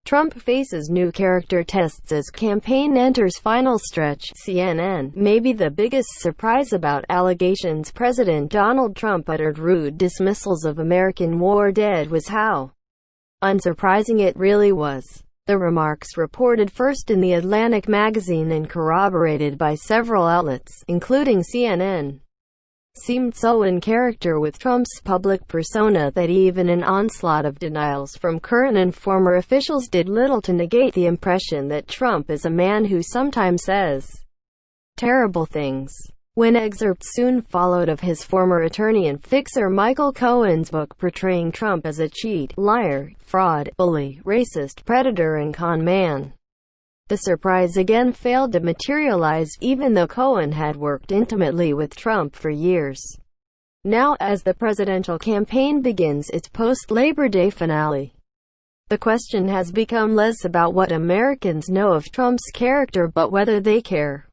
Trump faces new character tests as campaign enters final stretch. CNN. Maybe the biggest surprise about allegations President Donald Trump uttered rude dismissals of American war dead was how unsurprising it really was. The remarks, reported first in The Atlantic magazine and corroborated by several outlets, including CNN, seemed so in character with Trump's public persona that even an onslaught of denials from current and former officials did little to negate the impression that Trump is a man who sometimes says terrible things. When excerpts soon followed of his former attorney and fixer Michael Cohen's book portraying Trump as a cheat, liar, fraud, bully, racist, predator and con man, the surprise again failed to materialize, even though Cohen had worked intimately with Trump for years. Now, as the presidential campaign begins its post-Labor Day finale, the question has become less about what Americans know of Trump's character but whether they care.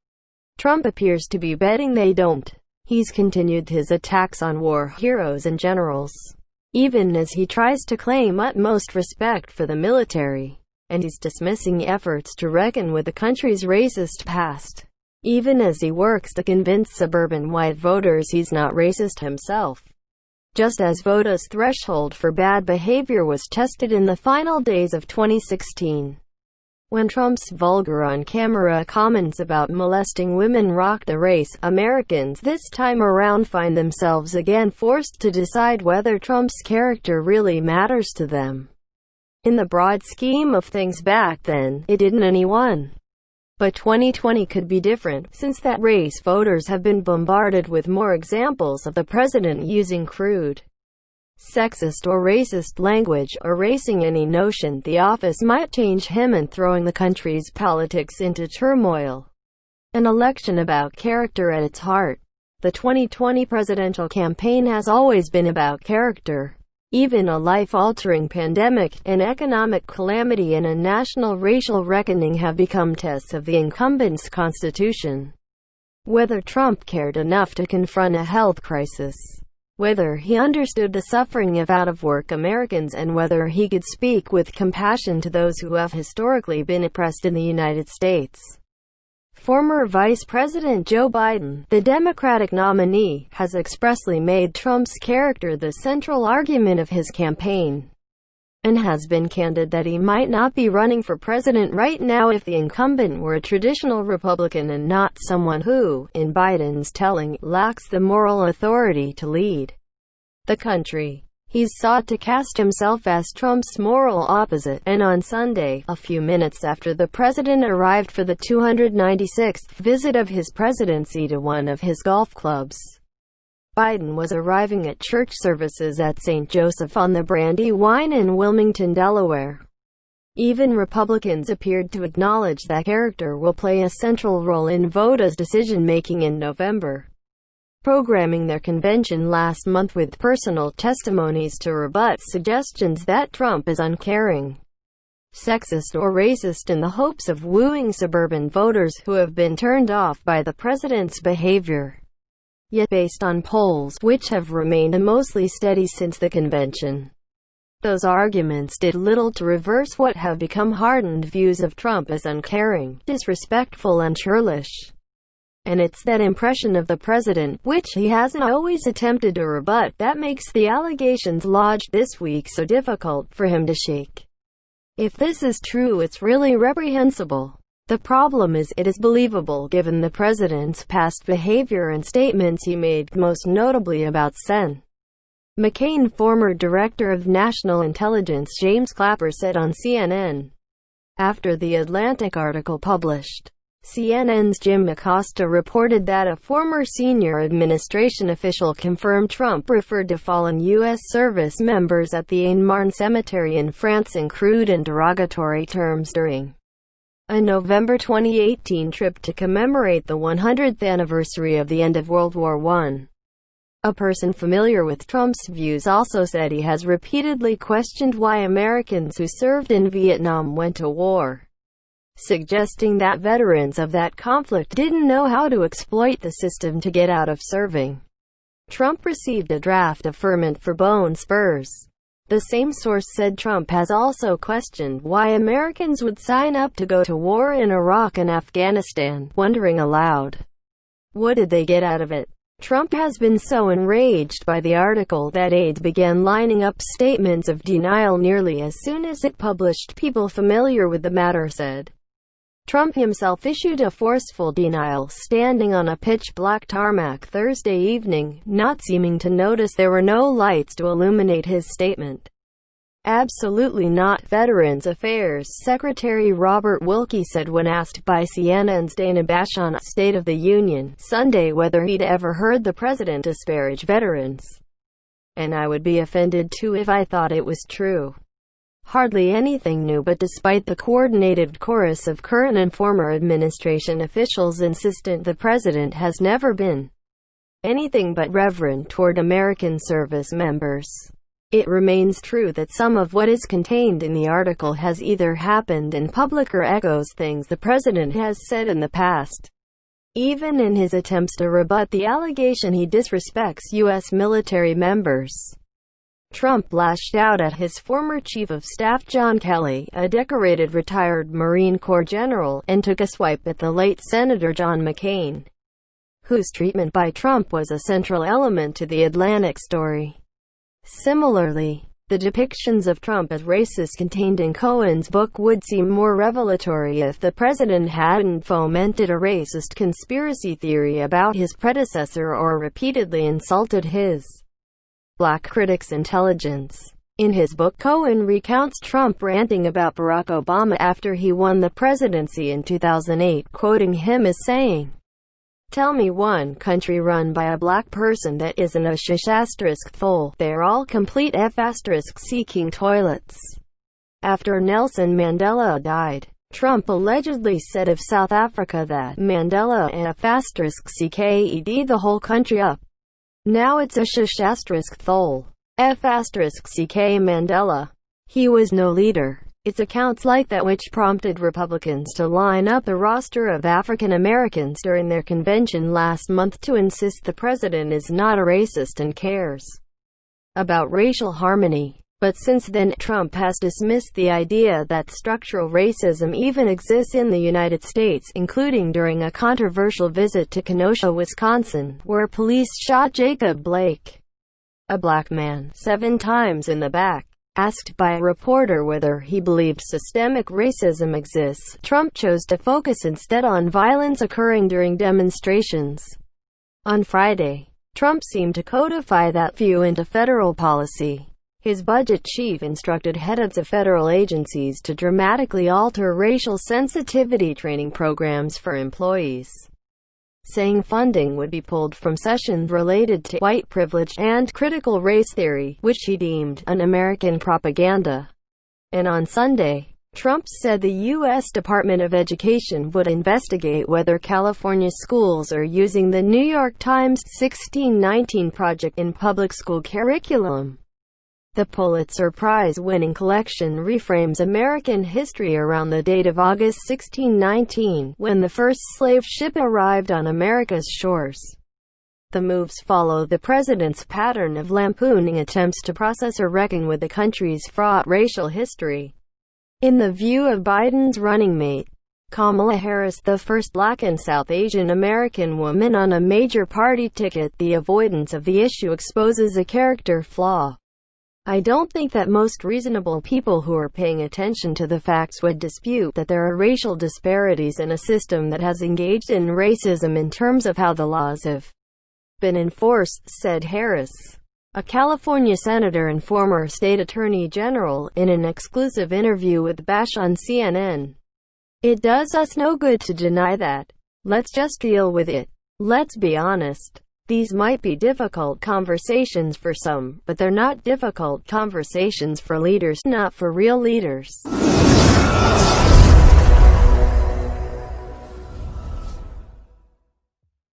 Trump appears to be betting they don't. He's continued his attacks on war heroes and generals, even as he tries to claim utmost respect for the military. And he's dismissing efforts to reckon with the country's racist past, even as he works to convince suburban white voters he's not racist himself. Just as voters' threshold for bad behavior was tested in the final days of 2016, when Trump's vulgar on-camera comments about molesting women rocked the race, Americans this time around find themselves again forced to decide whether Trump's character really matters to them. In the broad scheme of things back then, it didn't anyone. But 2020 could be different, since that race voters have been bombarded with more examples of the president using crude, sexist or racist language, erasing any notion the office might change him and throwing the country's politics into turmoil. An election about character at its heart. The 2020 presidential campaign has always been about character. Even a life-altering pandemic, an economic calamity and a national racial reckoning have become tests of the incumbent's constitution. Whether Trump cared enough to confront a health crisis, whether he understood the suffering of out-of-work Americans, and whether he could speak with compassion to those who have historically been oppressed in the United States. Former Vice President Joe Biden, the Democratic nominee, has expressly made Trump's character the central argument of his campaign, and has been candid that he might not be running for president right now if the incumbent were a traditional Republican and not someone who, in Biden's telling, lacks the moral authority to lead the country. He's sought to cast himself as Trump's moral opposite, and on Sunday, a few minutes after the president arrived for the 296th visit of his presidency to one of his golf clubs, Biden was arriving at church services at St. Joseph on the Brandywine in Wilmington, Delaware. Even Republicans appeared to acknowledge that character will play a central role in voters' decision-making in November, programming their convention last month with personal testimonies to rebut suggestions that Trump is uncaring, sexist or racist, in the hopes of wooing suburban voters who have been turned off by the president's behavior. Yet based on polls, which have remained mostly steady since the convention, those arguments did little to reverse what have become hardened views of Trump as uncaring, disrespectful and churlish. And it's that impression of the president, which he hasn't always attempted to rebut, that makes the allegations lodged this week so difficult for him to shake. If this is true, it's really reprehensible. The problem is, it is believable given the president's past behavior and statements he made, most notably about Sen. McCain. Former Director of National Intelligence James Clapper said on CNN, after the Atlantic article published. CNN's Jim Acosta reported that a former senior administration official confirmed Trump referred to fallen U.S. service members at the Aisne-Marne Cemetery in France in crude and derogatory terms during a November 2018 trip to commemorate the 100th anniversary of the end of World War I. A person familiar with Trump's views also said he has repeatedly questioned why Americans who served in Vietnam went to war, suggesting that veterans of that conflict didn't know how to exploit the system to get out of serving. Trump received a draft deferment for bone spurs. The same source said Trump has also questioned why Americans would sign up to go to war in Iraq and Afghanistan, wondering aloud, what did they get out of it? Trump has been so enraged by the article that aides began lining up statements of denial nearly as soon as it published, people familiar with the matter said. Trump himself issued a forceful denial, standing on a pitch-black tarmac Thursday evening, not seeming to notice there were no lights to illuminate his statement. Absolutely not, Veterans Affairs Secretary Robert Wilkie said when asked by CNN's Dana Bash on State of the Union Sunday whether he'd ever heard the president disparage veterans. "And I would be offended too if I thought it was true. Hardly anything new, but despite the coordinated chorus of current and former administration officials insistent the president has never been anything but reverent toward American service members, it remains true that some of what is contained in the article has either happened in public or echoes things the president has said in the past. Even in his attempts to rebut the allegation he disrespects U.S. military members, Trump lashed out at his former chief of staff John Kelly, a decorated retired Marine Corps general, and took a swipe at the late Senator John McCain, whose treatment by Trump was a central element to the Atlantic story. Similarly, the depictions of Trump as racist contained in Cohen's book would seem more revelatory if the president hadn't fomented a racist conspiracy theory about his predecessor or repeatedly insulted his black critics' intelligence. In his book, Cohen recounts Trump ranting about Barack Obama after he won the presidency in 2008, quoting him as saying, "Tell me one country run by a black person that isn't a *thole. They're all complete *seeking toilets." After Nelson Mandela died, Trump allegedly said of South Africa that Mandela *seeked the whole country up. Now it's a *thole. *ck Mandela. He was no leader. It's accounts like that which prompted Republicans to line up the roster of African Americans during their convention last month to insist the president is not a racist and cares about racial harmony. But since then, Trump has dismissed the idea that structural racism even exists in the United States, including during a controversial visit to Kenosha, Wisconsin, where police shot Jacob Blake, a black man, 7 times in the back. Asked by a reporter whether he believed systemic racism exists, Trump chose to focus instead on violence occurring during demonstrations. On Friday, Trump seemed to codify that view into federal policy. His budget chief instructed heads of federal agencies to dramatically alter racial sensitivity training programs for employees, saying funding would be pulled from sessions related to white privilege and critical race theory, which he deemed un-American propaganda. And on Sunday, Trump said the U.S. Department of Education would investigate whether California schools are using the New York Times 1619 Project in public school curriculum. The Pulitzer Prize-winning collection reframes American history around the date of August 1619, when the first slave ship arrived on America's shores. The moves follow the president's pattern of lampooning attempts to process or reckon with the country's fraught racial history. In the view of Biden's running mate, Kamala Harris, the first black and South Asian American woman on a major party ticket, the avoidance of the issue exposes a character flaw. I don't think that most reasonable people who are paying attention to the facts would dispute that there are racial disparities in a system that has engaged in racism in terms of how the laws have been enforced, said Harris, a California senator and former state attorney general, in an exclusive interview with Bash on CNN. "It does us no good to deny that. Let's just deal with it. Let's be honest. These might be difficult conversations for some, but they're not difficult conversations for leaders, not for real leaders."